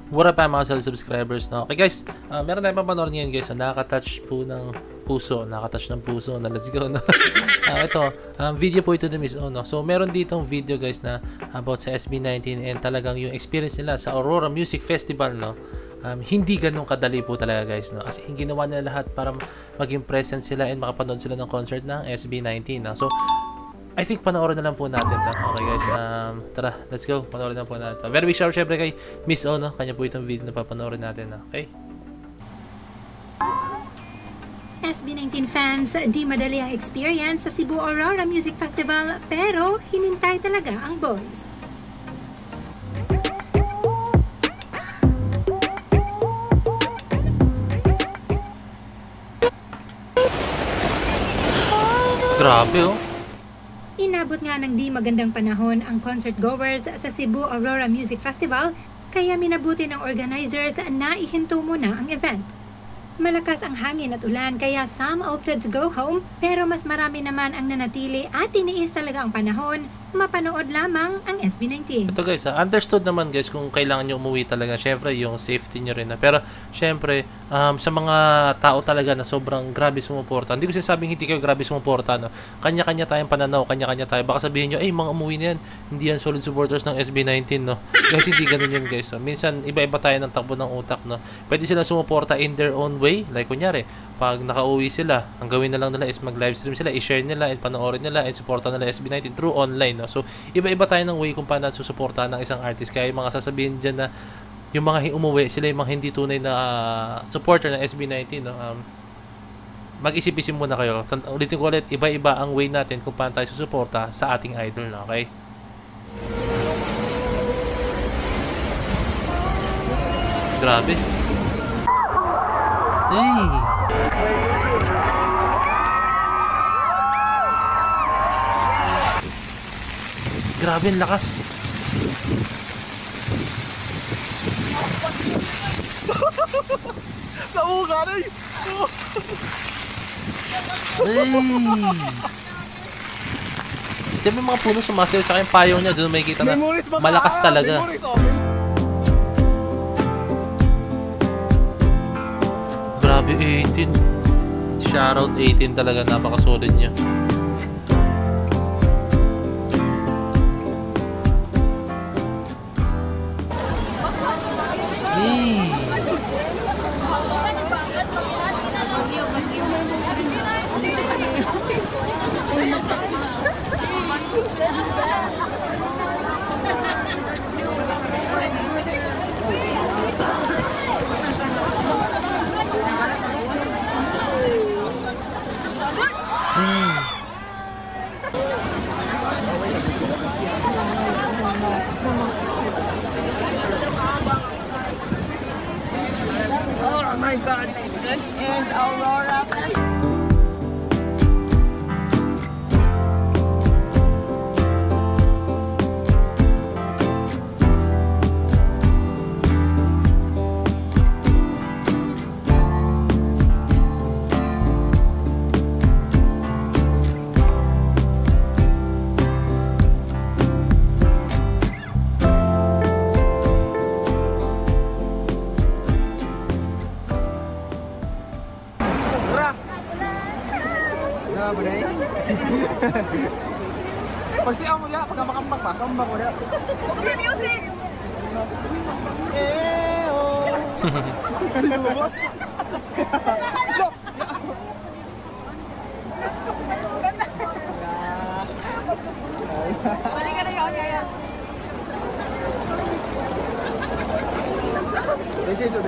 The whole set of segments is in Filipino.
What up mga solid subscribers, no? Okay guys, meron tayong papanood ngayon guys na nakaka-touch po ng puso, nakaka-touch ng puso na let's go, no? Ito, video po ito ni Miss O, no? So meron ditong video guys na about sa SB19 and talagang yung experience nila sa Aurora Music Festival, no? Hindi ganun kadali po talaga guys, no? As in, ginawa nila lahat para maging present sila and makapanood sila ng concert ng SB19, no? So I think panoorin na lang po natin to. Okay guys, tara, let's go. Panoorin na po natin to. Very big shout syempre kay Miss O, no? Kanya po itong video na papanoorin natin, no? Okay? SB19 fans, di madali ang experience sa Cebu Aurora Music Festival pero hinintay talaga ang boys. Grabe, oh. Inabot nga ng di magandang panahon ang concert goers sa Cebu Aurora Music Festival kaya minabuti ng organizers na ihinto muna ang event. Malakas ang hangin at ulan kaya some opted to go home pero mas marami naman ang nanatili at tiniis talaga ang panahon. Mapanood lamang ang SB19. Ito guys, understood naman guys kung kailangan nyo umuwi talaga. Syempre, yung safety nyo rin. Pero, syempre, sa mga tao talaga na sobrang grabe sumuporta. Hindi ko sinasabing hindi kayo grabe sumuporta, no? Kanya-kanya tayong pananaw, kanya-kanya tayo. Baka sabihin nyo, mga umuwi na yan. Hindi yan solid supporters ng SB19, no? Guys, hindi ganun yun guys. So, minsan, iba-iba tayo ng takbo ng utak, no? Pwede sila sumuporta in their own way. Like, kunyari, pag nakauwi sila, ang gawin na lang nila is mag-livestream sila, i-share nila, and panoorin nila, and supportan nila SB19 through online, no? So, iba-iba tayo ng way kung paano susuportahan ng isang artist. Kaya yung mga sasabihin dyan na yung mga umuwi, sila yung mga hindi tunay na supporter ng SB19, no? Mag-isip-isip muna kayo. Ulitin ko ulit, iba-iba ang way natin kung paano tayo susuporta sa ating idol, no? Okay? Grabe. Hey! Grabe ang lakas. Nauga na yun. Ay! Diyan may mga puno sumasayaw tsaka yung payaw niya doon makikita na malakas talaga. Grabe 18. Shoutout 18 talaga, napakasolid niya. Oh my God, this is Aurora. Pagsiyaw mo ya, pagka makambak pa, kambak mo ya. Okay, music! Kasi lumabas. Balik ka na yun, Desiso.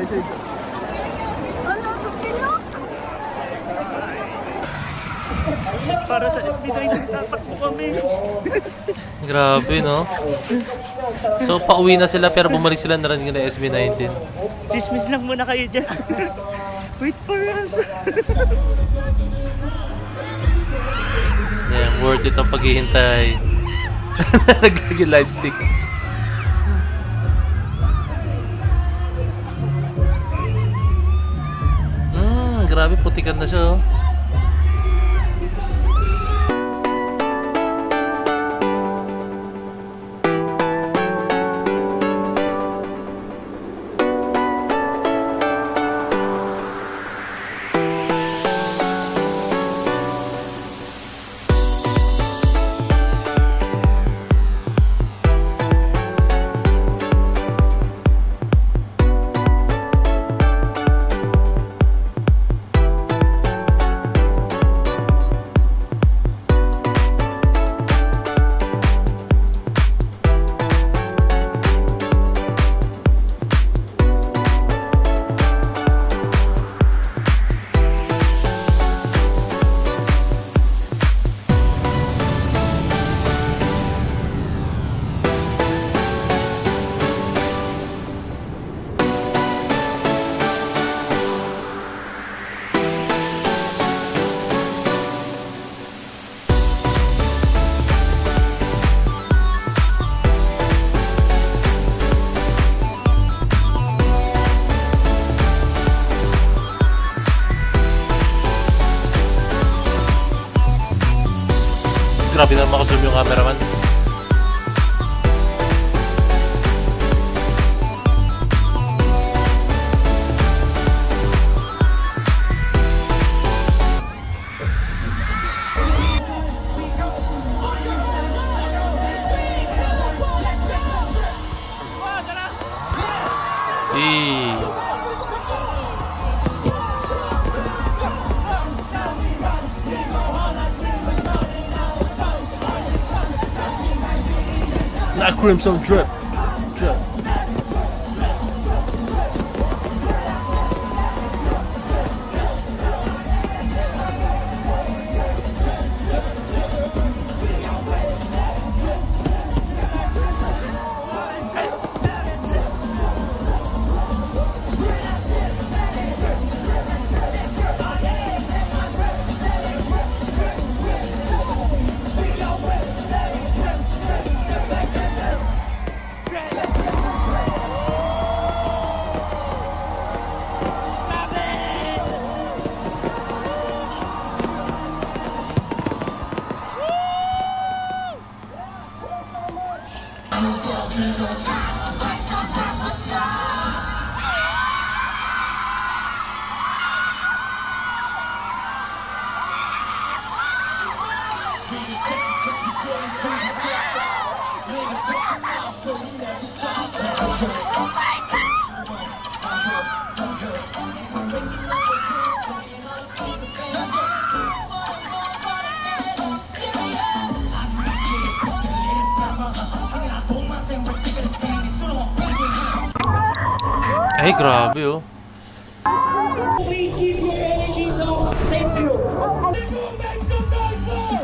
Ano, tupilo? Para sa SB19, tatakbo kami. Grabe, no? So, pauwi na sila pero bumalik sila na rin ng SB19. Dismiss lang muna kayo dyan. Wait for us. Yan, worth it ang paghihintay. Nagiging light stick. Grabe, putikan na siya, oh. grabe na makazoom yung cameraman. That crimson drip. Drip. Ay, grabe oh. Please keep your energy so thank you. Make some noise for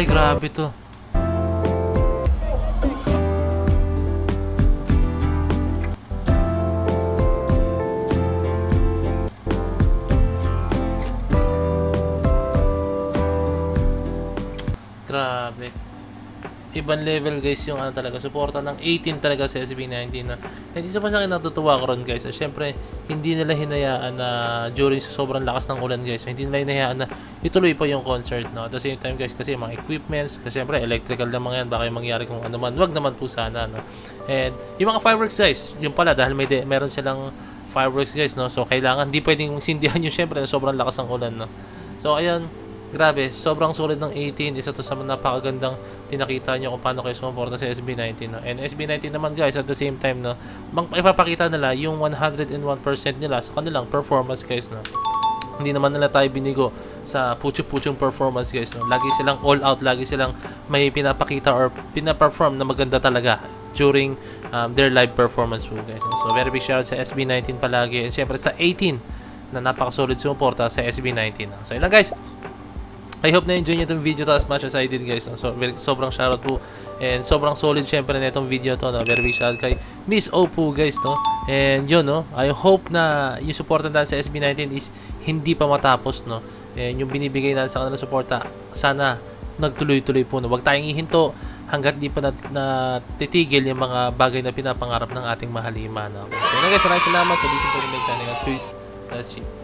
Ay, grabe to. Grabe. Ibang level guys yung ano talaga, suporta ng 18 talaga sa SB19 na. And isa pa sa akin natutuwa ko ron guys, syempre hindi nila hinayaan na during sa sobrang lakas ng ulan guys, hindi nila hinayaan na ituloy pa yung concert, no? At the same time guys, kasi mga equipments, kasi syempre electrical lang mga yan, baka yung mangyari kung ano man, wag naman po sana, no? And yung mga fireworks guys, yung pala dahil meron silang fireworks guys, no? So kailangan, hindi pwedeng sindihan yung syempre na sobrang lakas ng ulan, no? So ayun, grabe, sobrang sulit ng 18. Isa to sa napakagandang pinakita nyo kung paano kayo sumuporta sa SB19. No? And SB19 naman guys, at the same time, no, ipapakita nila yung 101% nila sa kanilang performance guys. No? Hindi naman nila tayo binigo sa pucho-puchong performance guys. No? Lagi silang all out, lagi silang may pinapakita or pinaperform na maganda talaga during their live performance po guys. No? So very big shout out sa SB19 palagi. And syempre sa 18 na napakasolid sumuporta sa SB19. No? So ilan guys, I hope na-enjoy nyo itong video to as much as I did guys. No? So, sobrang shoutout po. And sobrang solid syempre na itong video to. No? Very big shoutout kay Miss Opo guys. No? And yun, no? I hope na yung support natin sa SB19 is hindi pa matapos. No? And yung binibigay natin sa kanilang suporta, sana nagtuloy-tuloy po. No? Huwag tayong ihinto hanggat di pa titigil yung mga bagay na pinapangarap ng ating mahalima. No? So, guys, maraming salamat. So, this is for the next signing out. Peace. Let's see.